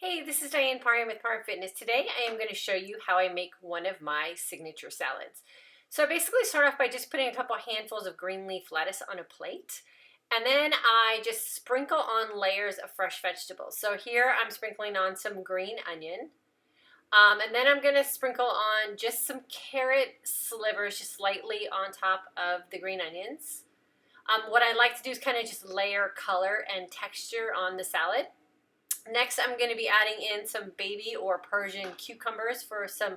Hey, this is Diane Parham with Parham Fitness. Today I am going to show you how I make one of my signature salads. So I basically start off by just putting a couple handfuls of green leaf lettuce on a plate. And then I just sprinkle on layers of fresh vegetables. So here I'm sprinkling on some green onion. And then I'm going to sprinkle on just some carrot slivers just slightly on top of the green onions. What I like to do is kind of just layer color and texture on the salad. Next, I'm going to be adding in some baby or Persian cucumbers for some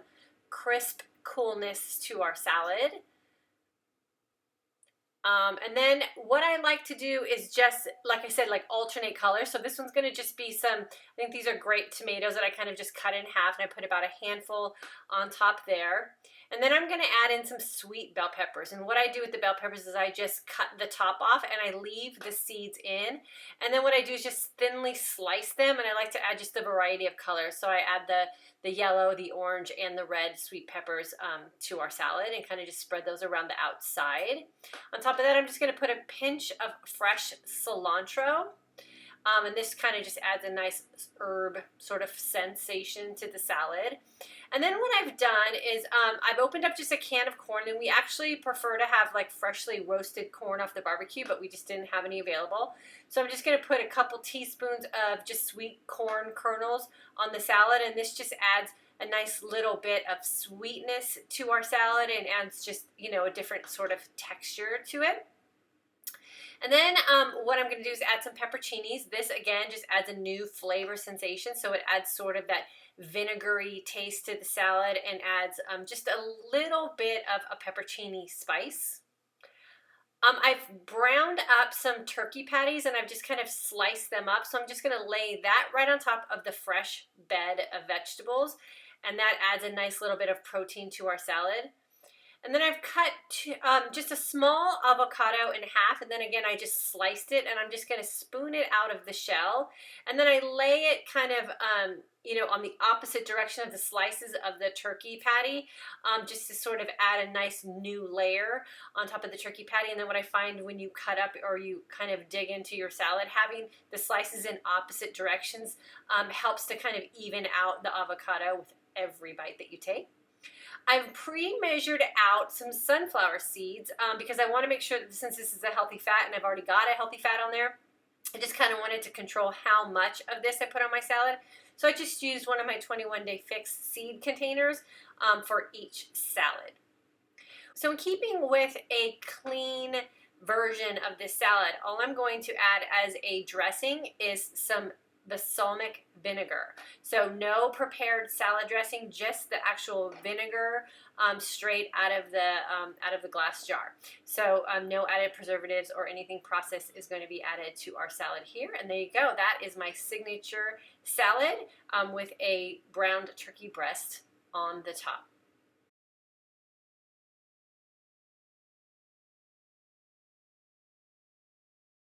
crisp coolness to our salad. And then what I like to do is just, like I said, like alternate colors. So this one's going to just be some, I think these are great tomatoes that I kind of just cut in half, and I put about a handful on top there. And then I'm going to add in some sweet bell peppers. And what I do with the bell peppers is I just cut the top off and I leave the seeds in. And then what I do is just thinly slice them, and I like to add just a variety of colors. So I add the yellow, the orange, and the red sweet peppers to our salad and kind of just spread those around the outside. On top of that, I'm just going to put a pinch of fresh cilantro. And this kind of just adds a nice herb sort of sensation to the salad. And then what I've done is I've opened up just a can of corn, and we actually prefer to have like freshly roasted corn off the barbecue, but we just didn't have any available. So I'm just going to put a couple teaspoons of just sweet corn kernels on the salad, and this just adds a nice little bit of sweetness to our salad and adds just, you know, a different sort of texture to it. And then what I'm going to do is add some pepperoncinis. This, again, just adds a new flavor sensation. So it adds sort of that vinegary taste to the salad and adds just a little bit of a pepperoncini spice. I've browned up some turkey patties, and I've just kind of sliced them up. So I'm just going to lay that right on top of the fresh bed of vegetables. And that adds a nice little bit of protein to our salad. And then I've cut just a small avocado in half, and then again I just sliced it, and I'm just going to spoon it out of the shell. And then I lay it kind of, you know, on the opposite direction of the slices of the turkey patty, just to sort of add a nice new layer on top of the turkey patty. And then what I find when you cut up or you kind of dig into your salad, having the slices in opposite directions helps to kind of even out the avocado with every bite that you take. I've pre-measured out some sunflower seeds because I want to make sure that since this is a healthy fat and I've already got a healthy fat on there, I just kind of wanted to control how much of this I put on my salad. So I just used one of my 21-day fix seed containers for each salad. So in keeping with a clean version of this salad, all I'm going to add as a dressing is some balsamic vinegar. So no prepared salad dressing, just the actual vinegar straight out of the glass jar. So no added preservatives or anything processed is going to be added to our salad here. And there you go. That is my signature salad with a browned turkey breast on the top.